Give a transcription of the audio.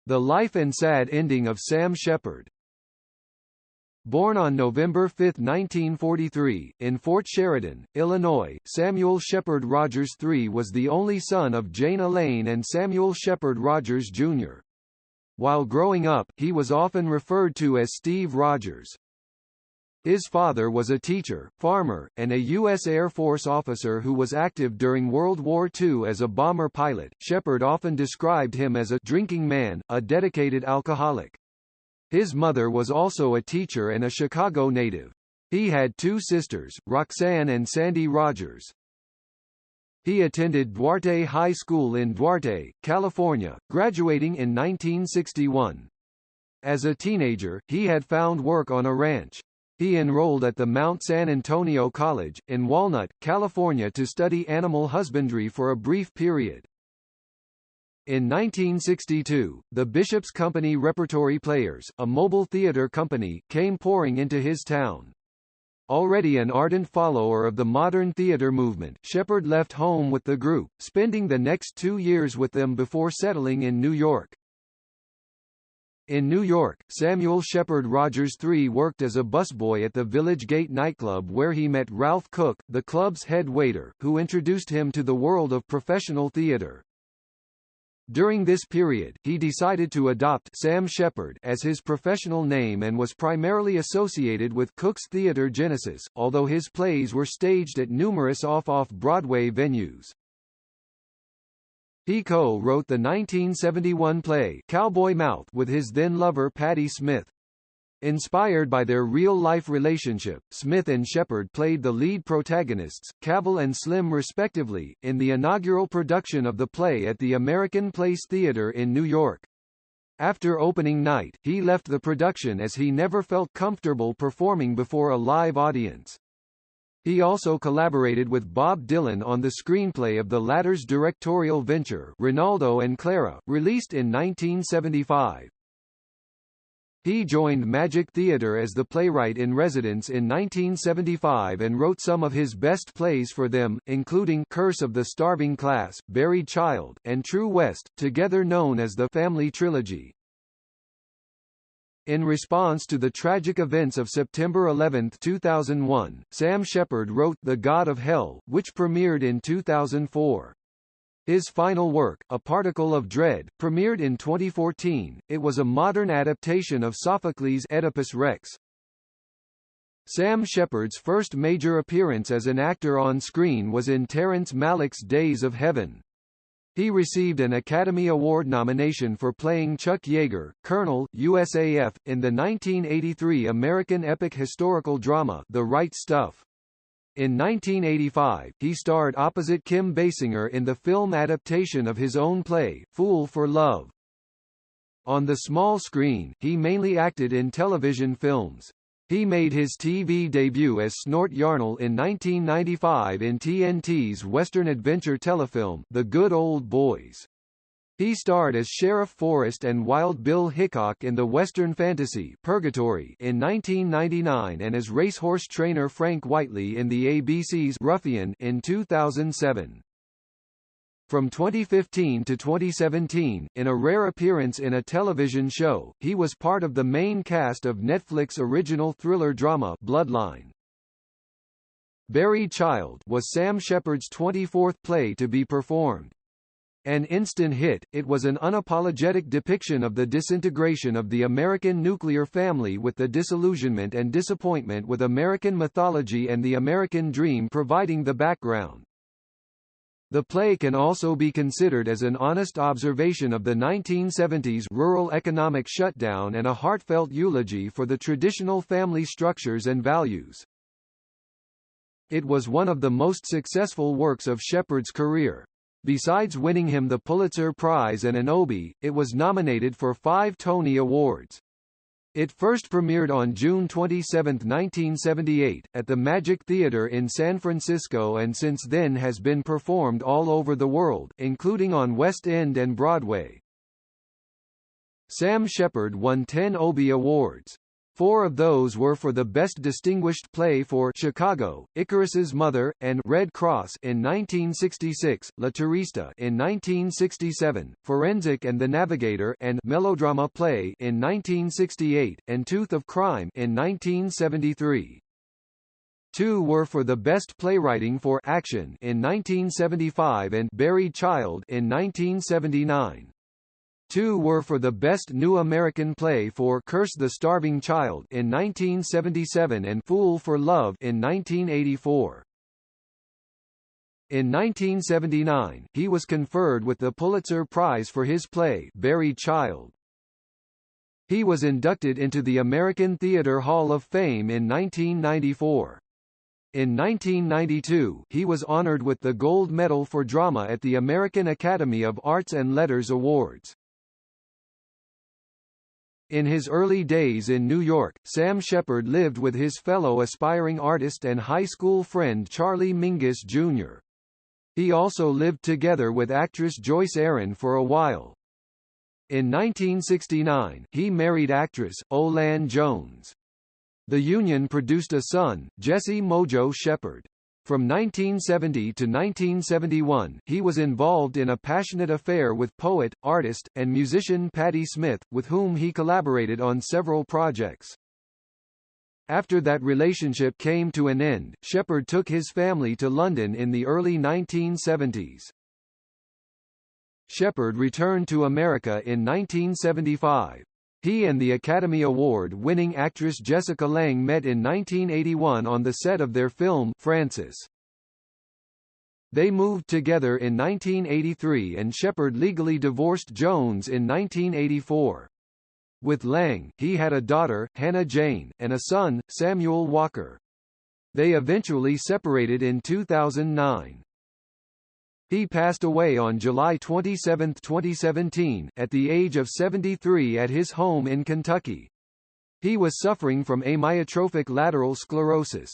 The Life and Sad Ending of Sam Shepard. Born on November 5, 1943, in Fort Sheridan, Illinois, Samuel Shepard Rogers III was the only son of Jane Elaine and Samuel Shepard Rogers, Jr. While growing up, he was often referred to as Steve Rogers. His father was a teacher, farmer, and a U.S. Air Force officer who was active during World War II as a bomber pilot. Shepard often described him as a drinking man, a dedicated alcoholic. His mother was also a teacher and a Chicago native. He had two sisters, Roxanne and Sandy Rogers. He attended Duarte High School in Duarte, California, graduating in 1961. As a teenager, he had found work on a ranch. He enrolled at the Mount San Antonio College, in Walnut, California to study animal husbandry for a brief period. In 1962, the Bishop's Company Repertory Players, a mobile theater company, came pouring into his town. Already an ardent follower of the modern theater movement, Shepard left home with the group, spending the next 2 years with them before settling in New York. In New York, Samuel Shepard Rogers III worked as a busboy at the Village Gate nightclub where he met Ralph Cook, the club's head waiter, who introduced him to the world of professional theater. During this period, he decided to adopt Sam Shepard as his professional name and was primarily associated with Cook's Theater Genesis, although his plays were staged at numerous off-Broadway venues. He co-wrote the 1971 play Cowboy Mouth with his then-lover Patti Smith. Inspired by their real-life relationship, Smith and Shepard played the lead protagonists, Cavil and Slim respectively, in the inaugural production of the play at the American Place Theater in New York. After opening night, he left the production as he never felt comfortable performing before a live audience. He also collaborated with Bob Dylan on the screenplay of the latter's directorial venture, Ronaldo and Clara, released in 1975. He joined Magic Theatre as the playwright-in-residence in 1975 and wrote some of his best plays for them, including Curse of the Starving Class, Buried Child, and True West, together known as the Family Trilogy. In response to the tragic events of September 11, 2001, Sam Shepard wrote The God of Hell, which premiered in 2004. His final work, A Particle of Dread, premiered in 2014. It was a modern adaptation of Sophocles' Oedipus Rex. Sam Shepard's first major appearance as an actor on screen was in Terrence Malick's Days of Heaven. He received an Academy Award nomination for playing Chuck Yeager, Colonel, USAF, in the 1983 American epic historical drama The Right Stuff. In 1985, he starred opposite Kim Basinger in the film adaptation of his own play, Fool for Love. On the small screen, he mainly acted in television films. He made his TV debut as Snort Yarnell in 1995 in TNT's Western adventure telefilm, The Good Old Boys. He starred as Sheriff Forrest and Wild Bill Hickok in the Western fantasy Purgatory in 1999 and as racehorse trainer Frank Whiteley in the ABC's Ruffian in 2007. From 2015 to 2017, in a rare appearance in a television show, he was part of the main cast of Netflix original thriller drama Bloodline. Buried Child was Sam Shepard's 24th play to be performed. An instant hit, it was an unapologetic depiction of the disintegration of the American nuclear family with the disillusionment and disappointment with American mythology and the American dream providing the background. The play can also be considered as an honest observation of the 1970s rural economic shutdown and a heartfelt eulogy for the traditional family structures and values. It was one of the most successful works of Shepard's career. Besides winning him the Pulitzer Prize and an Obie, it was nominated for 5 Tony Awards. It first premiered on June 27, 1978, at the Magic Theatre in San Francisco and since then has been performed all over the world, including on West End and Broadway. Sam Shepard won 10 Obie Awards. 4 of those were for the Best Distinguished Play for Chicago, Icarus's Mother, and Red Cross in 1966, La Turista in 1967, Forensic and the Navigator and Melodrama Play in 1968, and Tooth of Crime in 1973. 2 were for the Best Playwriting for Action in 1975 and Buried Child in 1979. 2 were for the Best New American Play for Curse the Starving Child in 1977 and Fool for Love in 1984. In 1979, he was conferred with the Pulitzer Prize for his play Buried Child. He was inducted into the American Theatre Hall of Fame in 1994. In 1992, he was honored with the Gold Medal for Drama at the American Academy of Arts and Letters Awards. In his early days in New York, Sam Shepard lived with his fellow aspiring artist and high school friend Charlie Mingus Jr. He also lived together with actress Joyce Aaron for a while. In 1969, he married actress, Olan Jones. The union produced a son, Jesse Mojo Shepard. From 1970 to 1971, he was involved in a passionate affair with poet, artist, and musician Patti Smith, with whom he collaborated on several projects. After that relationship came to an end, Shepard took his family to London in the early 1970s. Shepard returned to America in 1975. He and the Academy Award-winning actress Jessica Lange met in 1981 on the set of their film Frances. They moved together in 1983 and Shepard legally divorced Jones in 1984. With Lange, he had a daughter, Hannah Jane, and a son, Samuel Walker. They eventually separated in 2009. He passed away on July 27, 2017, at the age of 73 at his home in Kentucky. He was suffering from amyotrophic lateral sclerosis.